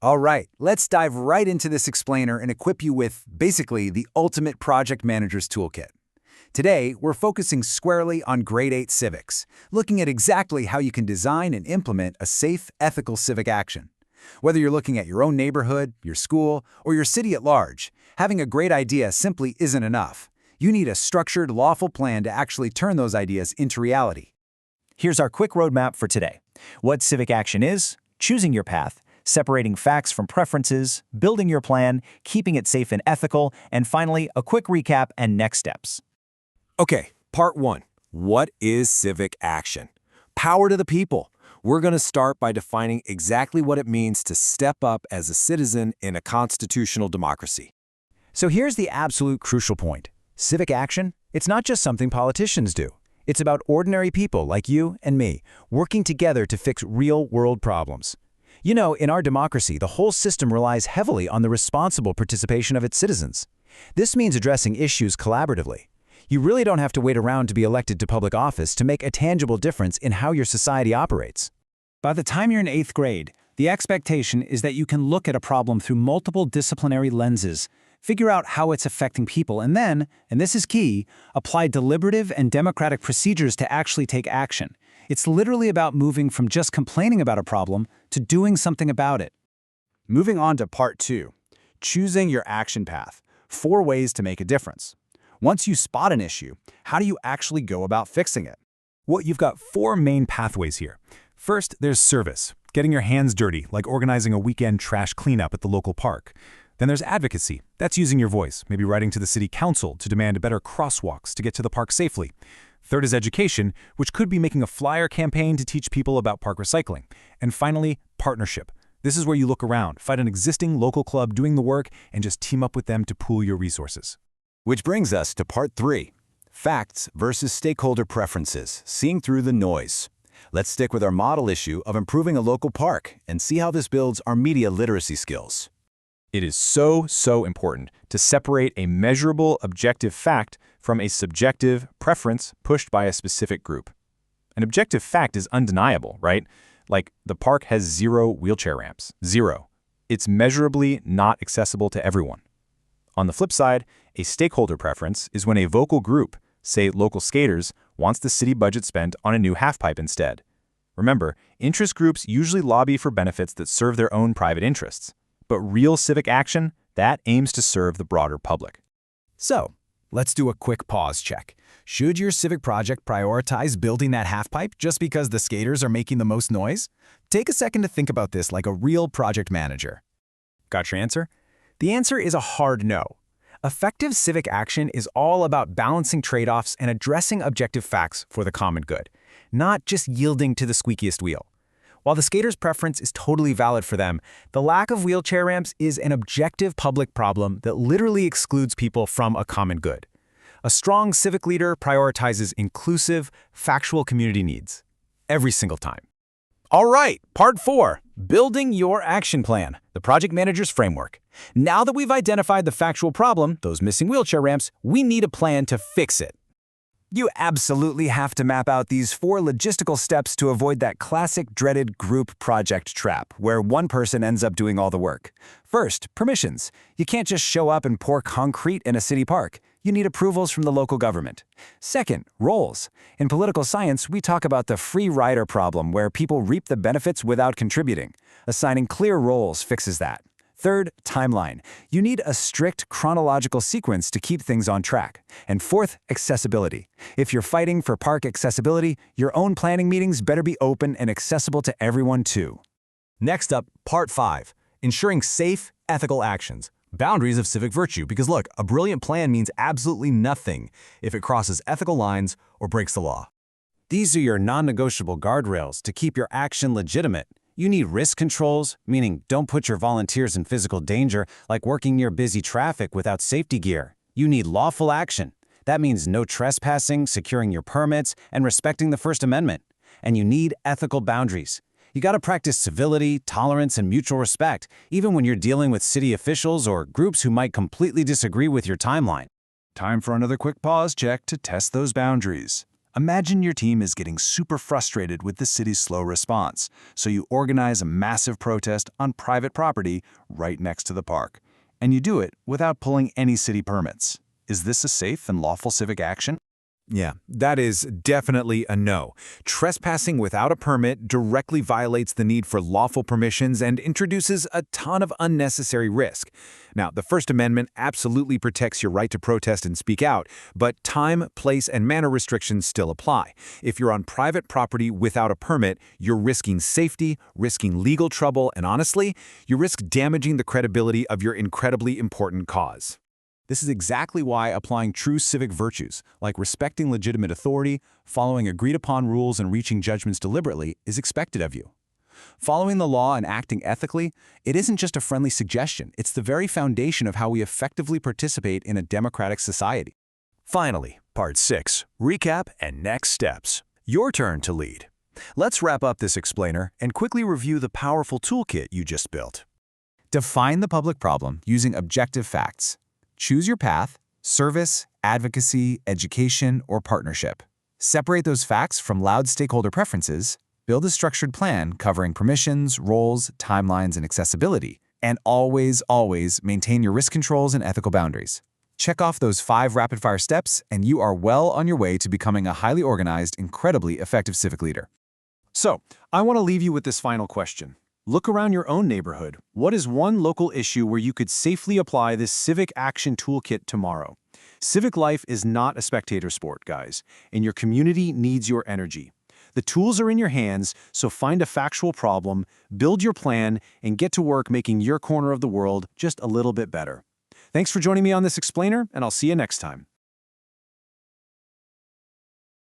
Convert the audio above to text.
All right, let's dive right into this explainer and equip you with, basically, the ultimate project manager's toolkit. Today, we're focusing squarely on Grade 8 Civics, looking at exactly how you can design and implement a safe, ethical civic action. Whether you're looking at your own neighborhood, your school, or your city at large, having a great idea simply isn't enough. You need a structured, lawful plan to actually turn those ideas into reality. Here's our quick roadmap for today. What civic action is, choosing your path, separating facts from preferences, building your plan, keeping it safe and ethical, and finally, a quick recap and next steps. Okay, part 1. What is civic action? Power to the people. We're going to start by defining exactly what it means to step up as a citizen in a constitutional democracy. So here's the absolute crucial point. Civic action, it's not just something politicians do. It's about ordinary people like you and me, working together to fix real-world problems. You know, in our democracy, the whole system relies heavily on the responsible participation of its citizens. This means addressing issues collaboratively. You really don't have to wait around to be elected to public office to make a tangible difference in how your society operates. By the time you're in 8th grade, the expectation is that you can look at a problem through multiple disciplinary lenses, figure out how it's affecting people, and then, and this is key, apply deliberative and democratic procedures to actually take action. It's literally about moving from just complaining about a problem to doing something about it. Moving on to part 2, choosing your action path. 4 ways to make a difference. Once you spot an issue, how do you actually go about fixing it? Well, you've got 4 main pathways here. First, there's service, getting your hands dirty, like organizing a weekend trash cleanup at the local park. Then there's advocacy. That's using your voice, maybe writing to the city council to demand better crosswalks to get to the park safely. Third is education, which could be making a flyer campaign to teach people about park recycling. And finally, partnership. This is where you look around, find an existing local club doing the work, and just team up with them to pool your resources. Which brings us to part 3. Facts versus stakeholder preferences, seeing through the noise. Let's stick with our model issue of improving a local park and see how this builds our media literacy skills. It is so important to separate a measurable objective fact from a subjective preference pushed by a specific group. An objective fact is undeniable, right? Like the park has 0 wheelchair ramps. 0. It's measurably not accessible to everyone. On the flip side, a stakeholder preference is when a vocal group, say local skaters, wants the city budget spent on a new halfpipe instead. Remember, interest groups usually lobby for benefits that serve their own private interests. But real civic action, that aims to serve the broader public. So, let's do a quick pause check. Should your civic project prioritize building that halfpipe just because the skaters are making the most noise? Take a second to think about this like a real project manager. Got your answer? The answer is a hard no. Effective civic action is all about balancing trade-offs and addressing objective facts for the common good, not just yielding to the squeakiest wheel. While the skater's preference is totally valid for them, the lack of wheelchair ramps is an objective public problem that literally excludes people from a common good. A strong civic leader prioritizes inclusive, factual community needs. Every single time. All right, part 4, building your action plan, the project manager's framework. Now that we've identified the factual problem, those missing wheelchair ramps, we need a plan to fix it. You absolutely have to map out these 4 logistical steps to avoid that classic dreaded group project trap, where one person ends up doing all the work. First, permissions. You can't just show up and pour concrete in a city park. You need approvals from the local government. Second, roles. In political science, we talk about the free rider problem, where people reap the benefits without contributing. Assigning clear roles fixes that. Third, timeline. You need a strict chronological sequence to keep things on track. And fourth, accessibility. If you're fighting for park accessibility, your own planning meetings better be open and accessible to everyone too. Next up, part 5, ensuring safe, ethical actions. Boundaries of civic virtue, because look, a brilliant plan means absolutely nothing if it crosses ethical lines or breaks the law. These are your non-negotiable guardrails to keep your action legitimate. You need risk controls, meaning don't put your volunteers in physical danger, like working near busy traffic without safety gear. You need lawful action. That means no trespassing, securing your permits, and respecting the First Amendment. And you need ethical boundaries. You gotta practice civility, tolerance, and mutual respect, even when you're dealing with city officials or groups who might completely disagree with your timeline. Time for another quick pause check to test those boundaries. Imagine your team is getting super frustrated with the city's slow response, so you organize a massive protest on private property right next to the park. And you do it without pulling any city permits. Is this a safe and lawful civic action? Yeah, that is definitely a no. Trespassing without a permit directly violates the need for lawful permissions and introduces a ton of unnecessary risk. Now, the First Amendment absolutely protects your right to protest and speak out, but time, place, and manner restrictions still apply. If you're on private property without a permit, you're risking safety, risking legal trouble, and honestly, you risk damaging the credibility of your incredibly important cause. This is exactly why applying true civic virtues, like respecting legitimate authority, following agreed-upon rules, and reaching judgments deliberately, is expected of you. Following the law and acting ethically, it isn't just a friendly suggestion, it's the very foundation of how we effectively participate in a democratic society. Finally, Part 6, Recap and Next Steps. Your turn to lead. Let's wrap up this explainer and quickly review the powerful toolkit you just built. Define the public problem using objective facts. Choose your path: service, advocacy, education, or partnership. Separate those facts from loud stakeholder preferences, build a structured plan covering permissions, roles, timelines, and accessibility, and always maintain your risk controls and ethical boundaries. Check off those 5 rapid-fire steps, and you are well on your way to becoming a highly organized, incredibly effective civic leader. So, I want to leave you with this final question. Look around your own neighborhood. What is one local issue where you could safely apply this civic action toolkit tomorrow? Civic life is not a spectator sport, guys, and your community needs your energy. The tools are in your hands, so find a factual problem, build your plan, and get to work making your corner of the world just a little bit better. Thanks for joining me on this explainer, and I'll see you next time.